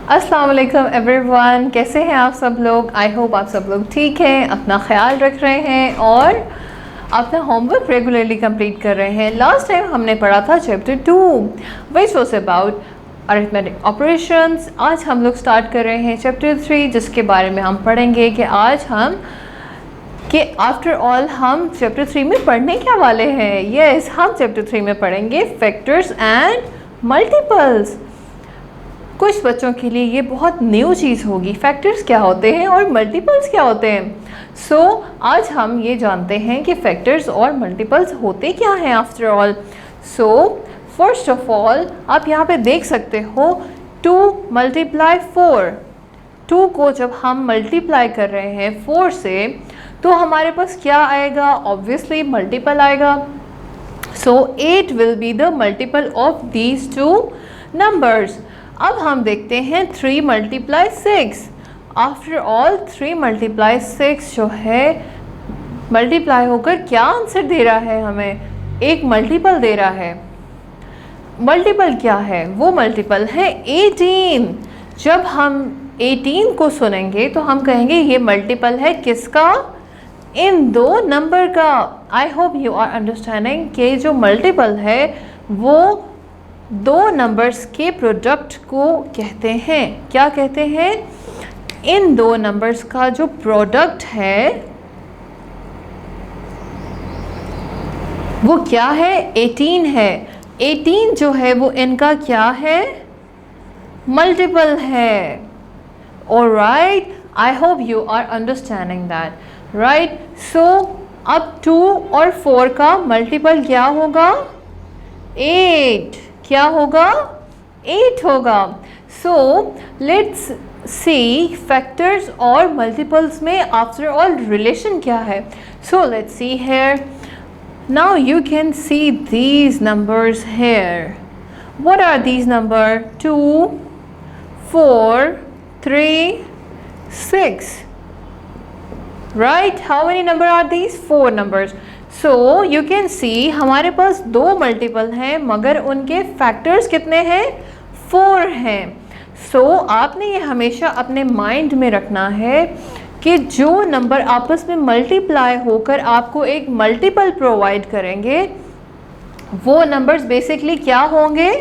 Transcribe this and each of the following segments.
अस्सलाम वालेकुम एवरीवन, कैसे हैं आप सब लोग। आई होप आप सब लोग ठीक हैं, अपना ख्याल रख रहे हैं और अपना होमवर्क रेगुलरली कंप्लीट कर रहे हैं। लास्ट टाइम हमने पढ़ा था chapter 2 which was about arithmetic operations. आज हम लोग स्टार्ट कर रहे हैं चैप्टर 3 जिसके बारे में हम पढ़ेंगे कि आज हम आफ्टर ऑल हम चैप्टर 3 में पढ़ने क्या वाले हैं। यस, हम चैप्टर 3 में पढ़ेंगे फैक्टर्स एंड मल्टीपल्स। कुछ बच्चों के लिए ये बहुत न्यू चीज़ होगी, फैक्टर्स क्या होते हैं और मल्टीपल्स क्या होते हैं। सो आज हम ये जानते हैं कि फैक्टर्स और मल्टीपल्स होते क्या हैं after all. So first of all आप यहाँ पे देख सकते हो 2 × 4। 2 को जब हम मल्टीप्लाई कर रहे हैं 4 से तो हमारे पास क्या आएगा, ऑब्वियसली मल्टीपल आएगा। सो 8 will be the multiple of these 2 numbers. अब हम देखते हैं 3 × 6। आफ्टर ऑल 3 × 6 जो है मल्टीप्लाई होकर क्या आंसर दे रहा है, हमें एक मल्टीपल दे रहा है। मल्टीपल क्या है, वो मल्टीपल है 18। जब हम 18 को सुनेंगे तो हम कहेंगे ये मल्टीपल है किसका, इन 2 नंबर का। I hope you are understanding कि जो मल्टीपल है वो 2 नंबर्स के प्रोडक्ट को कहते हैं। क्या कहते हैं, इन 2 नंबर्स का जो प्रोडक्ट है वो क्या है, 18 है। 18 जो है वो इनका क्या है, मल्टीपल है। Alright, I hope you are understanding that, right. So अब 2 और 4 का मल्टीपल क्या होगा, 8। क्या होगा, 8 होगा। सो लेट्स सी फैक्टर्स और मल्टीपल्स में आफ्टर ऑल रिलेशन क्या है। So let's see here, now you can see these numbers here. What are these number, 2, 4, 3, 6, right? How many number are these? 4 numbers. So you can सी हमारे पास 2 multiple हैं मगर उनके factors कितने हैं, 4 हैं। सो आपने ये हमेशा अपने माइंड में रखना है कि जो नंबर आपस में मल्टीप्लाई होकर आपको एक मल्टीपल प्रोवाइड करेंगे वो नंबर्स बेसिकली क्या होंगे,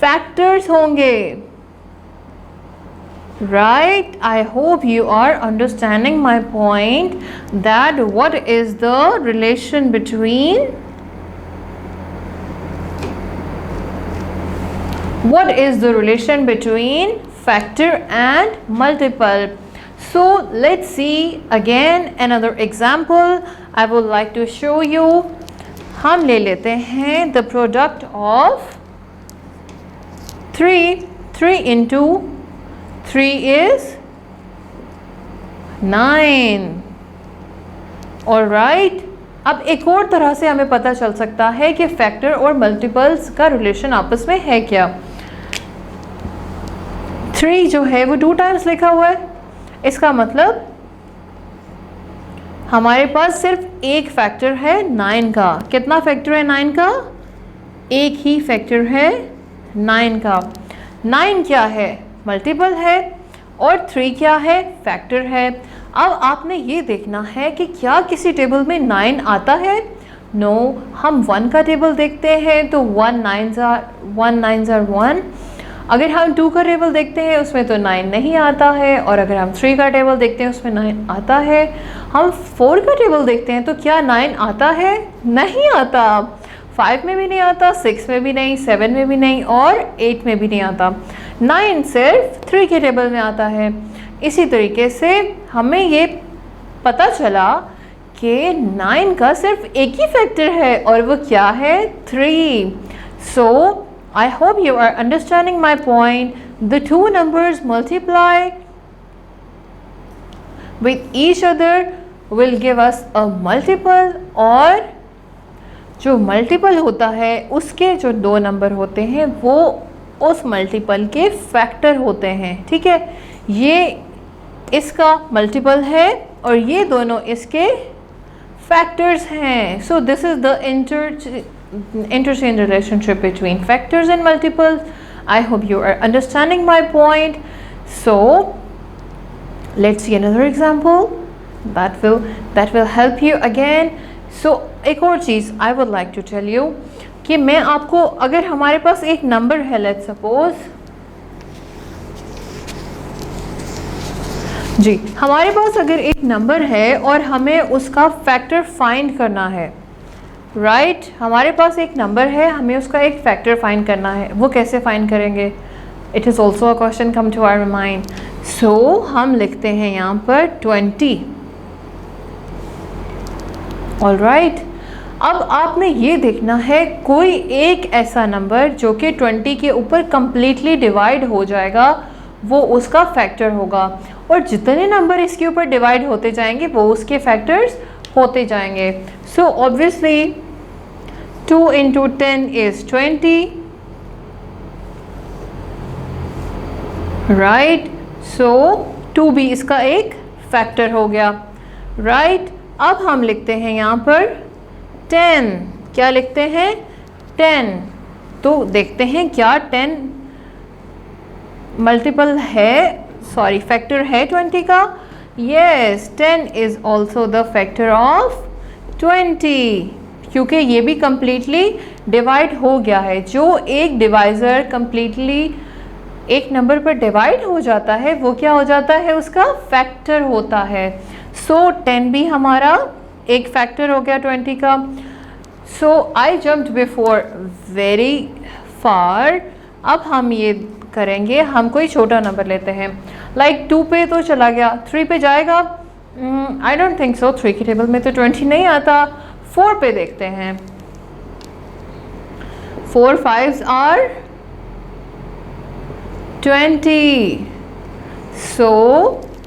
फैक्टर्स होंगे। Right, I hope you are understanding my point that what is the relation between factor and multiple. So let's see again another example I would like to show you. हम ले लेते हैं the product of 3 into 3 is 9. Alright, अब एक और तरह से हमें पता चल सकता है कि फैक्टर और मल्टीपल्स का रिलेशन आपस में है क्या। 3 जो है वो 2 टाइम्स लिखा हुआ है, इसका मतलब हमारे पास सिर्फ एक फैक्टर है 9 का। कितना फैक्टर है 9 का, एक ही फैक्टर है 9 का। 9 क्या है, मल्टीपल है और 3 क्या है, फैक्टर है। अब आपने ये देखना है कि क्या किसी टेबल में 9 आता है। नो, हम 1 का टेबल देखते हैं तो 1 9s are 1। अगर हम 2 का टेबल देखते हैं उसमें तो 9 नहीं आता है, और अगर हम 3 का टेबल देखते हैं उसमें 9 आता है। हम 4 का टेबल देखते हैं तो क्या 9 आता है, नहीं आता। 5 में भी नहीं आता, 6 में भी नहीं, 7 में भी नहीं और 8 में भी नहीं आता। 9 सिर्फ 3 के टेबल में आता है। इसी तरीके से हमें ये पता चला कि 9 का सिर्फ एक ही फैक्टर है और वो क्या है, 3। So I hope you are understanding my point. The 2 numbers multiply with each other will give us a multiple, और जो मल्टीपल होता है उसके जो 2 नंबर होते हैं वो उस मल्टीपल के फैक्टर होते हैं। ठीक है, ये इसका मल्टीपल है और ये दोनों इसके फैक्टर्स हैं। So this is the interchange relationship between factors and multiples. I hope you are understanding my point. So let's see another example that will help you again. So एक और चीज़ I would like to tell you कि मैं आपको, अगर हमारे पास एक number है, let's suppose जी, हमारे पास अगर एक नंबर है और हमें उसका फैक्टर फाइंड करना है, राइट हमारे पास एक नंबर है, हमें उसका एक फैक्टर फाइंड करना है, वो कैसे फाइंड करेंगे? It is also a question come to our mind. So हम लिखते हैं यहाँ पर 20. ऑलराइट, अब आपने ये देखना है कोई एक ऐसा नंबर जो कि 20 के ऊपर कंप्लीटली डिवाइड हो जाएगा, वो उसका फैक्टर होगा, और जितने नंबर इसके ऊपर डिवाइड होते जाएंगे वो उसके फैक्टर्स होते जाएंगे. So obviously 2 into 10 is 20, right. So 2 भी इसका एक फैक्टर हो गया, राइट. अब हम लिखते हैं यहाँ पर 10. क्या लिखते हैं? 10. तो देखते हैं क्या 10 मल्टीपल है, सॉरी फैक्टर है 20 का? Yes, 10 is also the factor of 20, क्योंकि ये भी कंप्लीटली डिवाइड हो गया है. जो एक डिवाइज़र कंप्लीटली एक नंबर पर डिवाइड हो जाता है वो क्या हो जाता है? उसका फैक्टर होता है. सो 10 भी हमारा एक फैक्टर हो गया 20 का. So I jumped before very far. अब हम ये करेंगे, हम कोई छोटा नंबर लेते हैं, लाइक 2 पे तो चला गया, 3 पे जाएगा? आई डोंट थिंक सो, 3 की टेबल में तो 20 नहीं आता. 4 पे देखते हैं. 4 5s आर 20. सो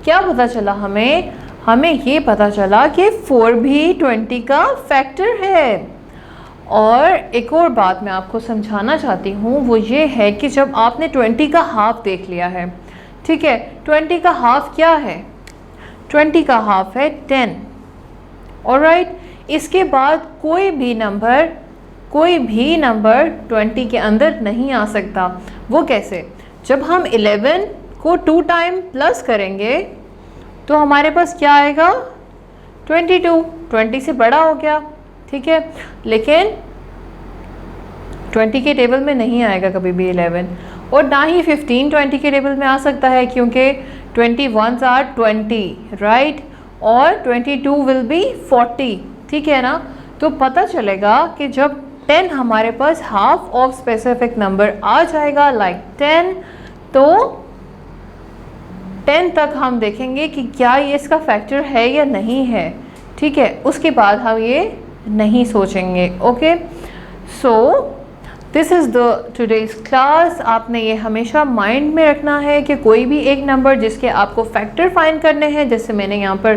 क्या पता चला हमें? हमें ये पता चला कि 4 भी 20 का फैक्टर है. और एक और बात मैं आपको समझाना चाहती हूँ, वो ये है कि जब आपने 20 का हाफ देख लिया है, ठीक है, 20 का हाफ क्या है? 20 का हाफ है 10. ऑलराइट, इसके बाद कोई भी नंबर 20 के अंदर नहीं आ सकता. वो कैसे? जब हम 11 को 2 टाइम प्लस करेंगे तो हमारे पास क्या आएगा? 22. 20 से बड़ा हो गया, ठीक है, लेकिन 20 के टेबल में नहीं आएगा कभी भी 11, और ना ही 15 20 के टेबल में आ सकता है, क्योंकि 21s आर 20, राइट, और 22 विल बी 40, ठीक है ना. तो पता चलेगा कि जब 10 हमारे पास हाफ ऑफ स्पेसिफिक नंबर आ जाएगा, लाइक 10, तो 10 तक हम देखेंगे कि क्या ये इसका फैक्टर है या नहीं है, ठीक है. उसके बाद हम ये नहीं सोचेंगे. Okay, so this is the today's class. आपने ये हमेशा माइंड में रखना है कि कोई भी एक नंबर जिसके आपको फैक्टर फाइंड करने हैं, जैसे मैंने यहाँ पर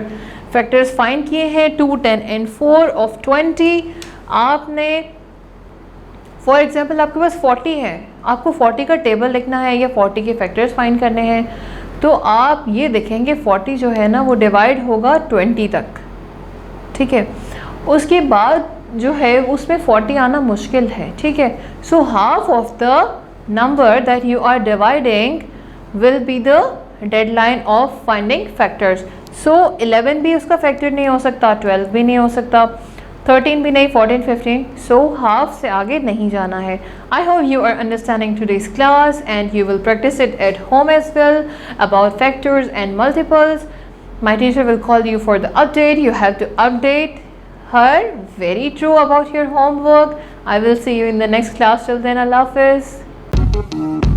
फैक्टर्स फाइंड किए हैं 2, 10 एंड 4 ऑफ 20. आपने फॉर एग्जांपल आपके पास 40 है, आपको 40 का टेबल लिखना है या 40 के फैक्टर्स फाइंड करने हैं, तो आप ये देखेंगे 40 जो है ना वो डिवाइड होगा 20 तक, ठीक है. उसके बाद जो है उसमें 40 आना मुश्किल है, ठीक है. So half of the number that you are dividing will be the deadline of finding factors. So 11 भी उसका फैक्टर नहीं हो सकता, 12 भी नहीं हो सकता, 13 भी नहीं, 14 15. सो हाफ से आगे नहीं जाना है. I hope you are understanding today's class and you will practice it at home as well about factors and multiples. My teacher will call you for the update. You have to update her. Very true about your homework. I will see you in the next class. Till then, Allah Hafiz.